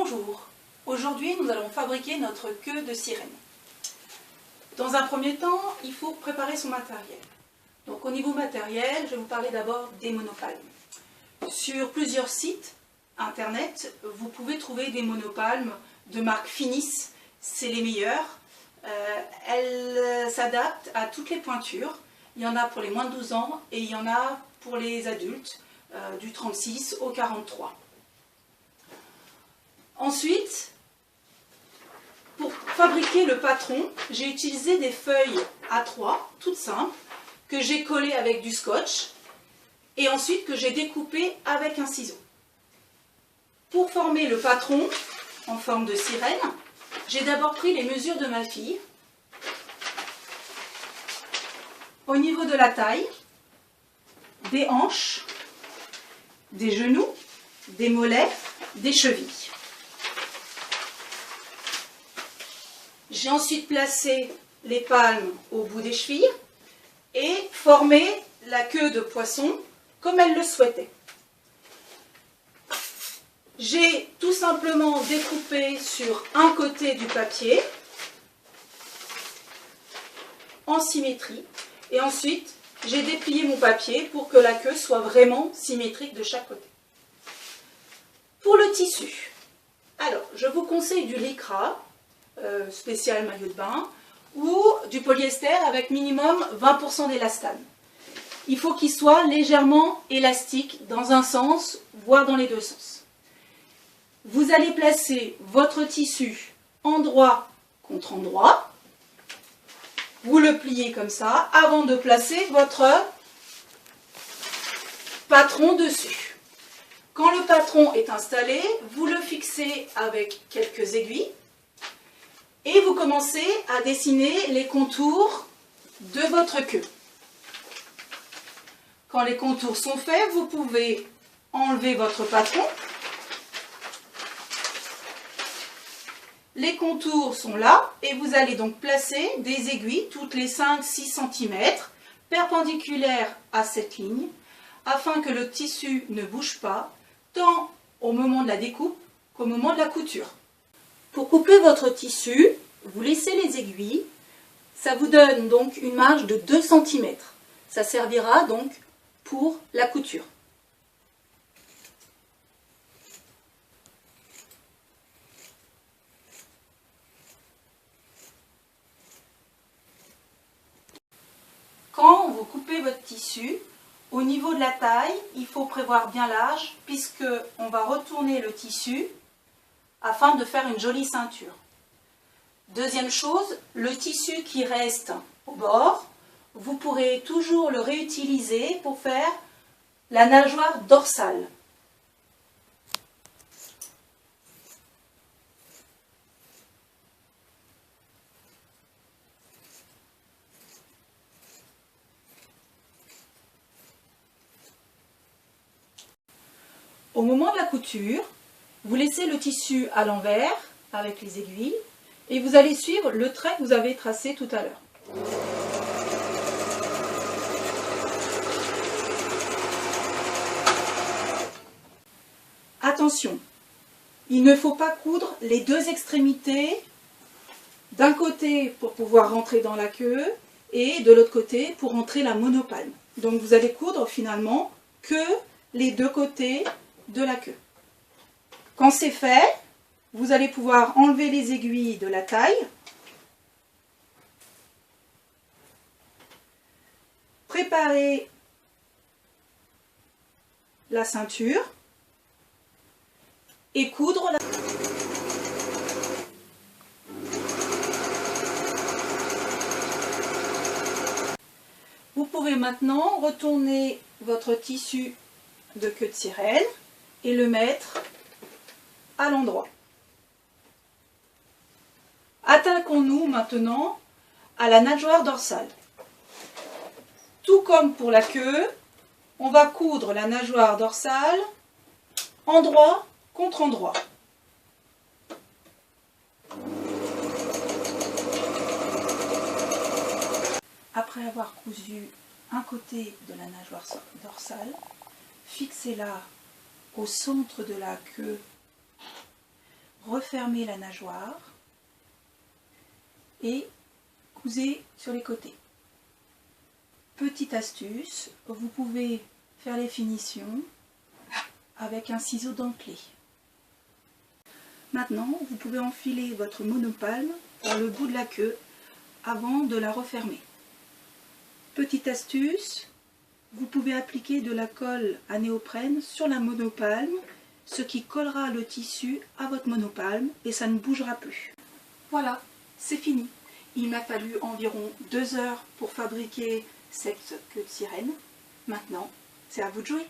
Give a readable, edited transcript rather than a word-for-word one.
Bonjour, aujourd'hui nous allons fabriquer notre queue de sirène. Dans un premier temps, il faut préparer son matériel. Donc au niveau matériel, je vais vous parler d'abord des monopalmes. Sur plusieurs sites internet, vous pouvez trouver des monopalmes de marque Finis, c'est les meilleurs. Elles s'adaptent à toutes les pointures. Il y en a pour les moins de 12 ans et il y en a pour les adultes, du 36 au 43. Ensuite, pour fabriquer le patron, j'ai utilisé des feuilles A3, toutes simples, que j'ai collées avec du scotch et ensuite que j'ai découpées avec un ciseau. Pour former le patron en forme de sirène, j'ai d'abord pris les mesures de ma fille. Au niveau de la taille, des hanches, des genoux, des mollets, des chevilles. J'ai ensuite placé les palmes au bout des chevilles et formé la queue de poisson comme elle le souhaitait. J'ai tout simplement découpé sur un côté du papier en symétrie et ensuite j'ai déplié mon papier pour que la queue soit vraiment symétrique de chaque côté. Pour le tissu, alors je vous conseille du lycra spécial maillot de bain ou du polyester avec minimum 20% d'élastane. Il faut qu'il soit légèrement élastique dans un sens, voire dans les deux sens. Vous allez placer votre tissu endroit contre endroit. Vous le pliez comme ça avant de placer votre patron dessus. Quand le patron est installé, vous le fixez avec quelques aiguilles et vous commencez à dessiner les contours de votre queue. Quand les contours sont faits, vous pouvez enlever votre patron. Les contours sont là et vous allez donc placer des aiguilles toutes les 5-6 cm perpendiculaires à cette ligne afin que le tissu ne bouge pas tant au moment de la découpe qu'au moment de la couture. Pour couper votre tissu, vous laissez les aiguilles, ça vous donne donc une marge de 2 cm. Ça servira donc pour la couture. Quand vous coupez votre tissu, au niveau de la taille, il faut prévoir bien large puisque on va retourner le tissu afin de faire une jolie ceinture. Deuxième chose, le tissu qui reste au bord, vous pourrez toujours le réutiliser pour faire la nageoire dorsale. Au moment de la couture, vous laissez le tissu à l'envers avec les aiguilles et vous allez suivre le trait que vous avez tracé tout à l'heure. Attention, il ne faut pas coudre les deux extrémités d'un côté pour pouvoir rentrer dans la queue et de l'autre côté pour rentrer la monopalme. Donc vous allez coudre finalement que les deux côtés de la queue. Quand c'est fait, vous allez pouvoir enlever les aiguilles de la taille, préparer la ceinture et coudre la... Vous pouvez maintenant retourner votre tissu de queue de sirène et le mettre à l'endroit. Attaquons-nous maintenant à la nageoire dorsale. Tout comme pour la queue, on va coudre la nageoire dorsale endroit contre endroit. Après avoir cousu un côté de la nageoire dorsale, fixez-la au centre de la queue refermez la nageoire et cousez sur les côtés. Petite astuce, vous pouvez faire les finitions avec un ciseau dentelé. Maintenant, vous pouvez enfiler votre monopalme par le bout de la queue avant de la refermer. Petite astuce, vous pouvez appliquer de la colle à néoprène sur la monopalme, ce qui collera le tissu à votre monopalme et ça ne bougera plus. Voilà, c'est fini. Il m'a fallu environ 2 heures pour fabriquer cette queue de sirène. Maintenant, c'est à vous de jouer.